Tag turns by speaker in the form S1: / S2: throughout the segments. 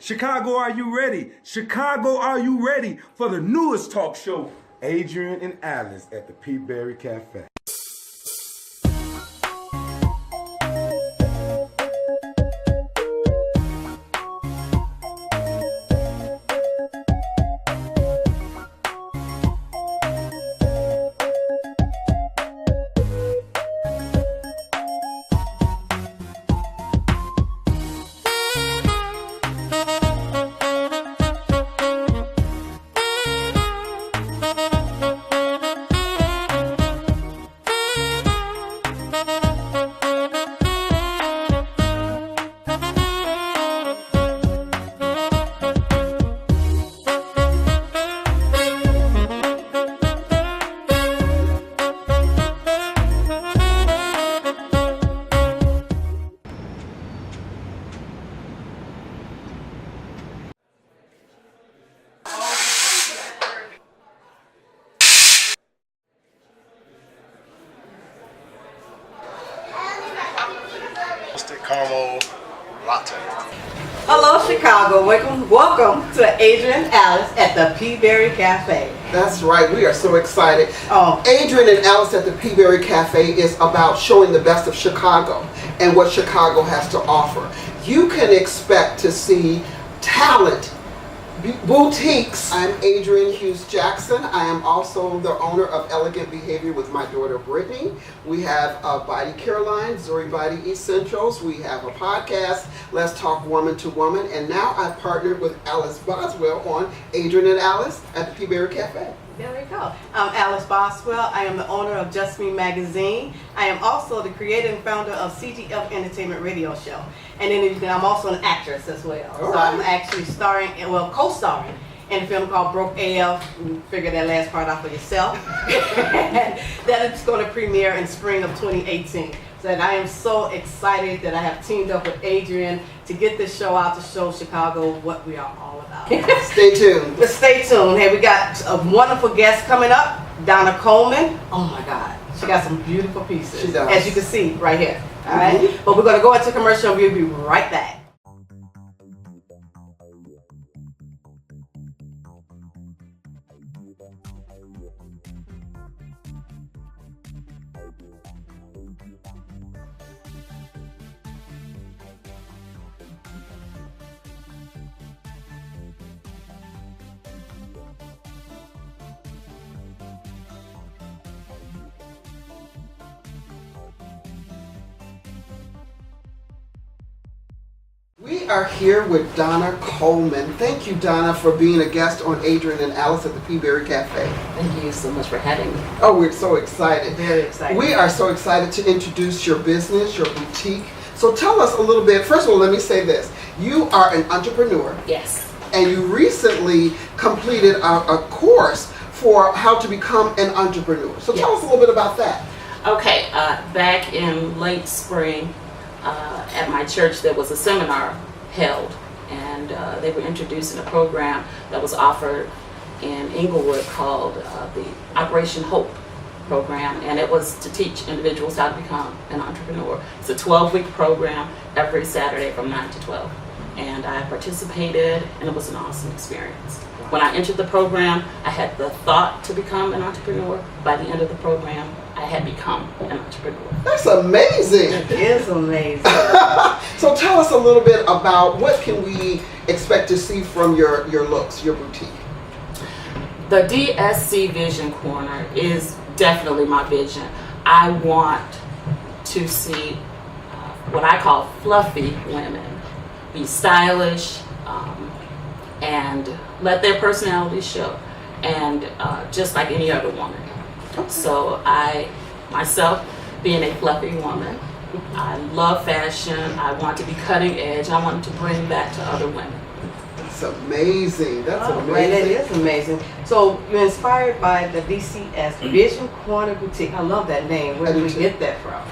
S1: Chicago, are you ready? Chicago, are you ready for the newest talk show, Adrienne and Alice at the Peaberry Cafe?
S2: Caramel latte.
S3: Hello, Chicago. Welcome to Adrienne and Alice at the Peaberry Cafe.
S4: That's right. We are so excited.
S3: Oh.
S4: Adrienne and Alice at the Peaberry Cafe is about showing the best of Chicago and what Chicago has to offer. You can expect to see talent, boutiques. I'm Adrienne Hughes Jackson. I am also the owner of Elegant Behavior with my daughter Brittany. We have Body Care Line, Zori Body Essentials. We have a podcast, Let's Talk Woman to Woman. And now I've partnered with Alice Boswell on Adrienne and Alice at the Peaberry Cafe.
S3: There we go. I'm Alice Boswell. I am the owner of Just Me Magazine. I am also the creator and founder of CGF Entertainment Radio Show. And then I'm also an actress as well. So I'm actually co-starring in a film called Broke AF. Figure that last part out for yourself. That is going to premiere in spring of 2018. So I am so excited that I have teamed up with Adrienne to get this show out to show Chicago what we are all about.
S4: Stay tuned.
S3: But stay tuned. Hey, we got a wonderful guest coming up, Donna Coleman. Oh my God, she got some beautiful pieces.
S4: She does.
S3: As you can see right here. All right, but we're gonna go into commercial and we'll be right back.
S4: We are here with Donna Coleman. Thank you, Donna, for being a guest on Adrienne and Alice at the Peaberry Cafe.
S5: Thank you so much for having me.
S4: Oh, we're so excited.
S3: Very excited.
S4: We are so excited to introduce your business, your boutique. So tell us a little bit. First of all, let me say this. You are an entrepreneur.
S5: Yes.
S4: And you recently completed a course for how to become an entrepreneur. So tell us a little bit about that.
S5: Okay, back in late spring, at my church there was a seminar held, and they were introducing a program that was offered in Inglewood called the Operation Hope program, and it was to teach individuals how to become an entrepreneur. It's a 12-week program every Saturday from 9 to 12, and I participated, and it was an awesome experience. When I entered the program, I had the thought to become an entrepreneur. By the end of the program, I had become an entrepreneur.
S4: That's amazing.
S3: It is amazing.
S4: So tell us a little bit about what can we expect to see from your looks, your boutique.
S5: The DSCVisionCorner is definitely my vision. I want to see what I call fluffy women be stylish and let their personality show, and just like any other woman. So I, myself, being a fluffy woman, I love fashion. I want to be cutting edge. I want to bring that to other women.
S4: That's amazing. That's amazing.
S3: Right, that is amazing. So you're inspired by the DCS Vision Corner Boutique. I love that name. Where did we get that from?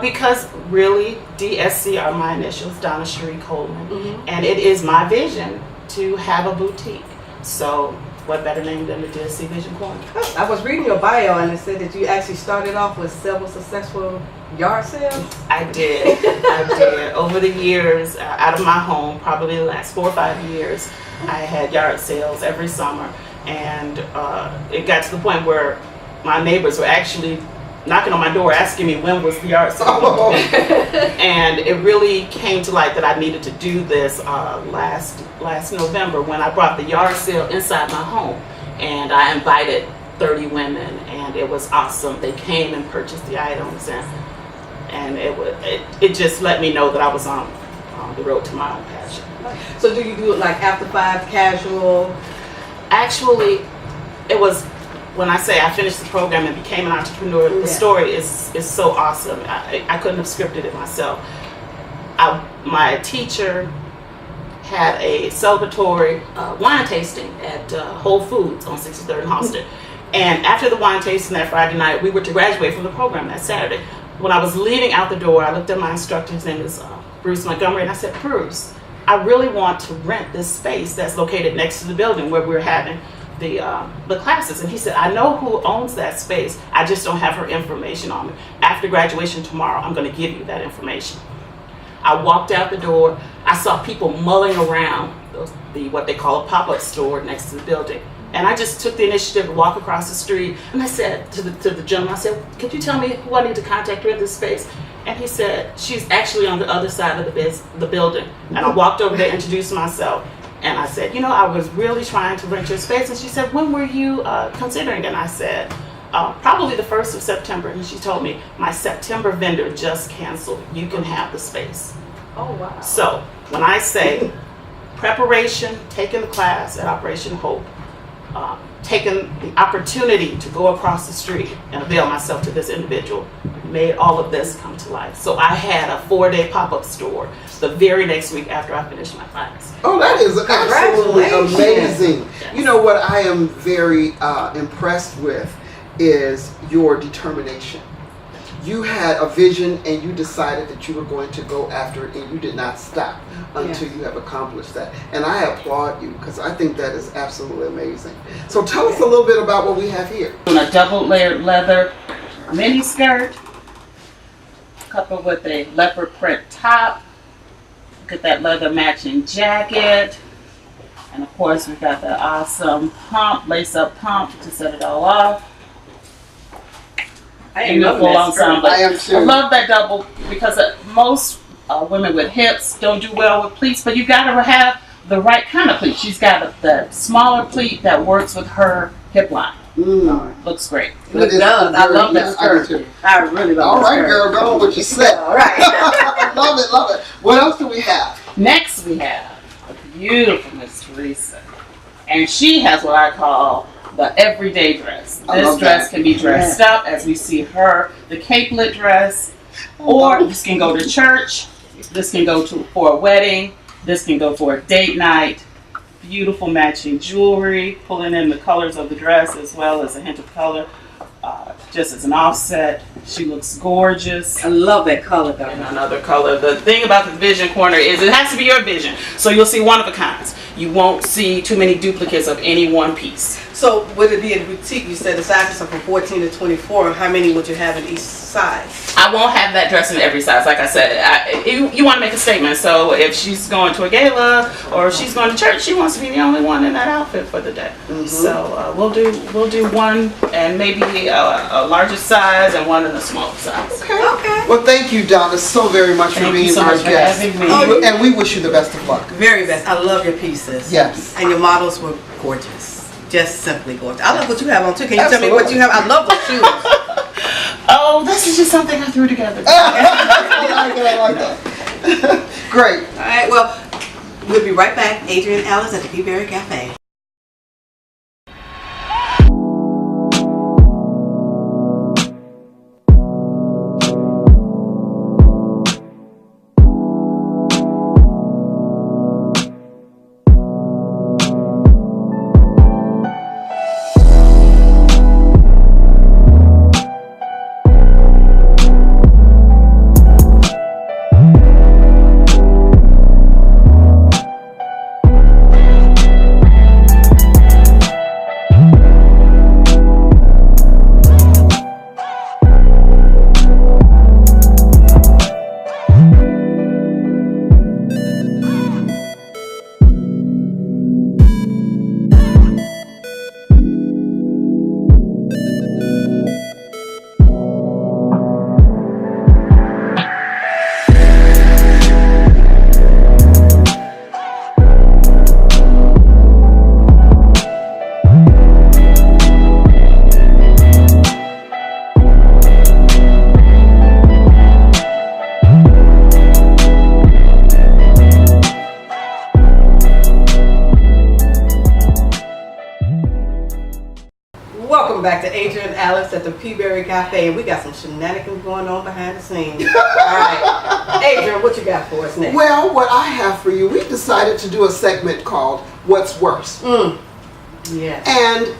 S5: Because really, DSC are my initials, Donna Cherie Coleman, and it is my vision to have a boutique. So what better name than the DSC Vision Corner?
S3: I was reading your bio and it said that you actually started off with several successful Yard sales?
S5: I did. I did. Over the years, out of my home, probably the last 4 or 5 years, I had yard sales every summer. And it got to the point where my neighbors were actually knocking on my door asking me when was the yard sale. And it really came to light that I needed to do this last November when I brought the yard sale inside my home. And I invited 30 women, and it was awesome. They came and purchased the items, and it just let me know that I was on the road to my own passion.
S3: So do you do it like after 5, casual?
S5: Actually, it was when I say I finished the program and became an entrepreneur. The story is so awesome. I couldn't have scripted it myself. My teacher had a celebratory wine tasting at Whole Foods on 63rd and Halsted. And after the wine tasting that Friday night, we were to graduate from the program that Saturday. When I was leaving out the door, I looked at my instructor. His name is Bruce Montgomery, and I said, Bruce, I really want to rent this space that's located next to the building where we're having the classes. And he said, I know who owns that space. I just don't have her information on me. After graduation tomorrow, I'm going to give you that information. I walked out the door. I saw people mulling around what they call a pop-up store next to the building. And I just took the initiative to walk across the street, and I said to the gentleman, I said, could you tell me who I need to contact to rent this space? And he said, she's actually on the other side of the building. And I walked over there, introduced myself, and I said, I was really trying to rent your space. And she said, when were you considering? And I said, probably the 1st of September. And she told me, my September vendor just canceled. You can have the space.
S3: Oh, wow.
S5: So when I say preparation, taking the class at Operation Hope, taking the opportunity to go across the street and avail myself to this individual, made all of this come to life. So I had a 4-day pop-up store the very next week after I finished my class.
S4: Oh, that is absolutely amazing. You know what I am very impressed with is your determination. You had a vision and you decided that you were going to go after it, and you did not stop until you have accomplished that. And I applaud you because I think that is absolutely amazing. So tell us a little bit about what we have here.
S5: A double layered leather mini skirt coupled with a leopard print top. Look at that leather matching jacket. And of course we've got the awesome pump, lace up pump to set it all off. Beautiful ensemble.
S4: I am too.
S5: I love that double because most women with hips don't do well with pleats, but you got to have the right kind of pleat. She's got the smaller pleat that works with her hip line. Looks great.
S3: It does. I love that skirt. I really love that skirt.
S4: All right, girl, go on with your set.
S3: All right.
S4: Love it, love it. What else do we have?
S5: Next we have a beautiful Miss Teresa, and she has what I call the everyday dress. This dress can be dressed up as we see her, the capelet dress, or this can go to church, this can go for a wedding, this can go for a date night. Beautiful matching jewelry, pulling in the colors of the dress as well as a hint of color, just as an offset. She looks gorgeous.
S3: I love that color, though.
S5: And another color. The thing about the Vision Corner is it has to be your vision. So you'll see one of a kinds. You won't see too many duplicates of any one piece.
S3: So would it be a boutique? You said the sizes are from 14 to 24. How many would you have in each size?
S5: I won't have that dress in every size. Like I said, you want to make a statement. So if she's going to a gala or she's going to church, she wants to be the only one in that outfit for the day. So we'll do one and maybe a larger size and one in a smaller size.
S4: Okay. Well, thank you, Donna, so very much for being our guest. And we wish you the best of luck.
S3: Very best. I love your pieces.
S4: Yes.
S3: And your models were gorgeous. Just simply gorgeous. I love what you have on too. Can you tell me what you have? I love those shoes.
S5: Oh, this is just something I threw together.
S4: I like that. Great.
S3: All right. Well, we'll be right back. Adrienne and Alice at the Peaberry Cafe. back to Adrienne and Alex at the Peaberry Cafe, and we got some shenanigans going on behind the scenes. All right, Adrienne, what you got for us next?
S4: Well, what I have for you, we decided to do a segment called "What's Worse."
S3: Yeah.
S4: And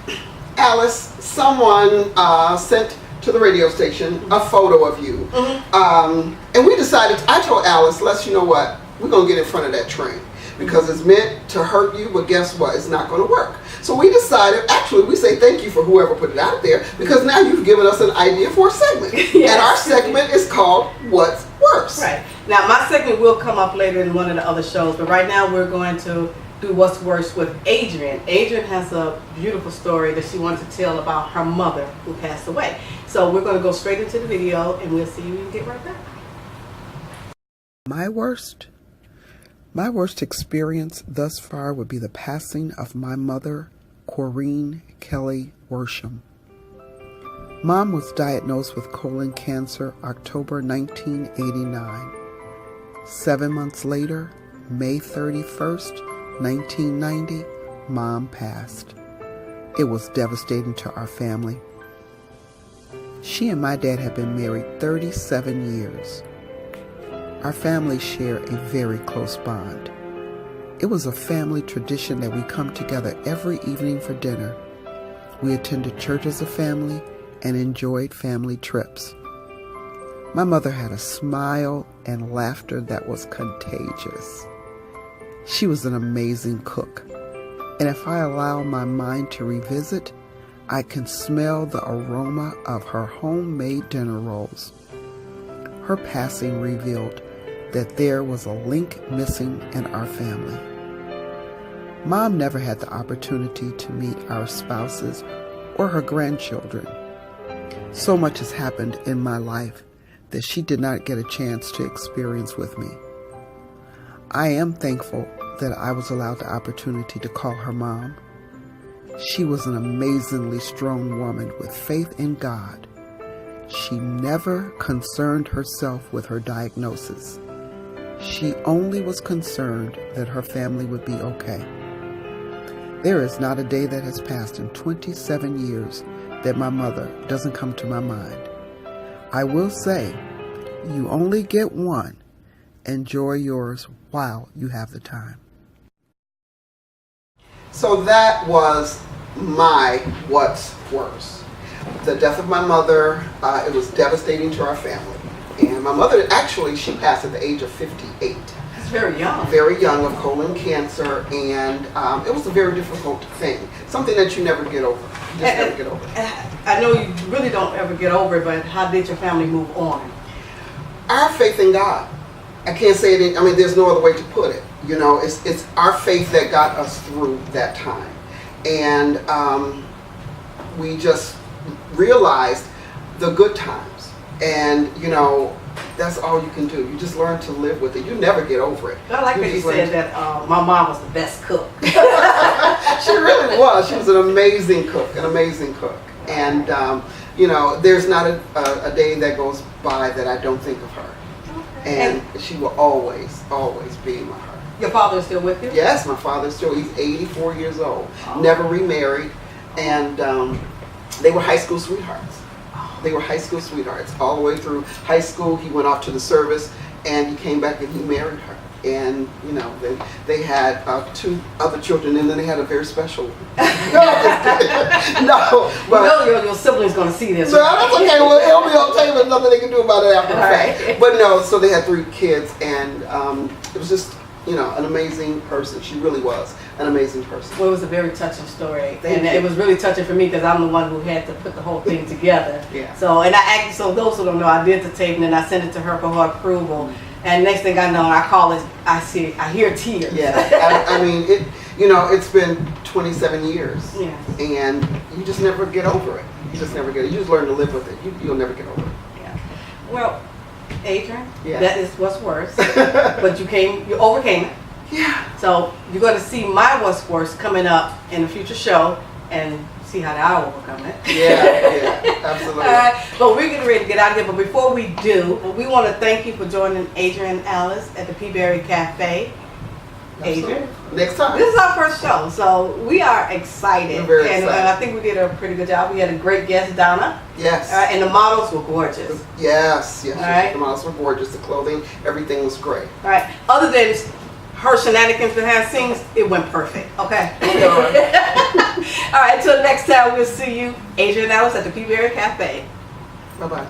S4: Alice, someone sent to the radio station a photo of you, and we decided. I told Alice, "You know what? We're gonna get in front of that train because it's meant to hurt you, but guess what? It's not gonna work." So we decided. Actually, we say thank you for whoever put it out there because now you've given us an idea for a segment,
S3: Yes.
S4: and our segment is called "What's Worse."
S3: Right. Now, my segment will come up later in one of the other shows, but right now we're going to do What's Worse with Adrienne. Adrienne has a beautiful story that she wanted to tell about her mother who passed away. So we're going to go straight into the video and we'll see you and get right back.
S6: My worst experience thus far would be the passing of my mother, Corrine Kelly Worsham. Mom was diagnosed with colon cancer October 1989. 7 months later, May 31st, 1990, Mom passed. It was devastating to our family. She and my dad had been married 37 years. Our families share a very close bond. It was a family tradition that we come together every evening for dinner. We attended church as a family and enjoyed family trips. My mother had a smile and laughter that was contagious. She was an amazing cook, and if I allow my mind to revisit, I can smell the aroma of her homemade dinner rolls. Her passing revealed that there was a link missing in our family. Mom never had the opportunity to meet our spouses or her grandchildren. So much has happened in my life that she did not get a chance to experience with me. I am thankful that I was allowed the opportunity to call her mom. She was an amazingly strong woman with faith in God. She never concerned herself with her diagnosis. She only was concerned that her family would be okay. There is not a day that has passed in 27 years that my mother doesn't come to my mind. I will say, you only get one. Enjoy yours while you have the time.
S4: So that was my What's Worse. The death of my mother, it was devastating to our family. And my mother, actually, she passed at the age of 58.
S3: That's very young.
S4: Very young, of colon cancer, and it was a very difficult thing. Something that you never get over. You just never get over.
S3: I know you really don't ever get over it, but how did your family move on?
S4: Our faith in God. I can't say it, there's no other way to put it. You know, it's our faith that got us through that time. And we just realized the good times. And, that's all you can do. You just learn to live with it. You never get over it.
S3: I like that you said that my mom was the best cook.
S4: She really was. She was an amazing cook, And, there's not a day that goes by that I don't think of her. And she will always, always be my heart.
S3: Your father is still with you?
S4: Yes, my father's still. He's 84 years old. Never remarried. And they were high school sweethearts. They were high school sweethearts. All the way through high school, he went off to the service, and he came back and he married her. And, they had 2 other children, and then they had a very special one. No, but
S3: your siblings going to see this.
S4: so that's okay. Well, it'll be on tape. There's nothing they can do about it after the fact.
S3: Right.
S4: But no, so they had 3 kids, and it was just, an amazing person. She really was an amazing person.
S3: Well, it was a very touching story.
S4: Thank you.
S3: It was really touching for me because I'm the one who had to put the whole thing together.
S4: Yeah.
S3: So those who don't know, I did the tape and then I sent it to her for her approval. And next thing I know, I call it, I hear tears.
S4: Yeah, it's been 27 years.
S3: Yeah.
S4: And you just never get over it. You just learn to live with it. You'll never get over it.
S3: Yeah. Well, Adrienne,
S4: Yeah.
S3: that is what's worse. But you overcame it.
S4: Yeah.
S3: So you're going to see my what's worse coming up in a future show and see how I overcome it.
S4: Yeah, absolutely.
S3: All right, but we're getting ready to get out of here. But before we do, we want to thank you for joining Adrienne and Alice at the Peaberry Cafe. Adrienne.
S4: Next time.
S3: This is our first show, so we are excited.
S4: We're very
S3: and
S4: excited.
S3: I think we did a pretty good job. We had a great guest, Donna.
S4: Yes.
S3: And the models were gorgeous.
S4: Yes.
S3: All right.
S4: The models were gorgeous. The clothing, everything was great.
S3: All right. Other than her shenanigans behind the scenes, it went perfect. Okay. All right. Until next time, we'll see you, Adrienne and Alice, at the Peaberry Cafe.
S4: Bye-bye.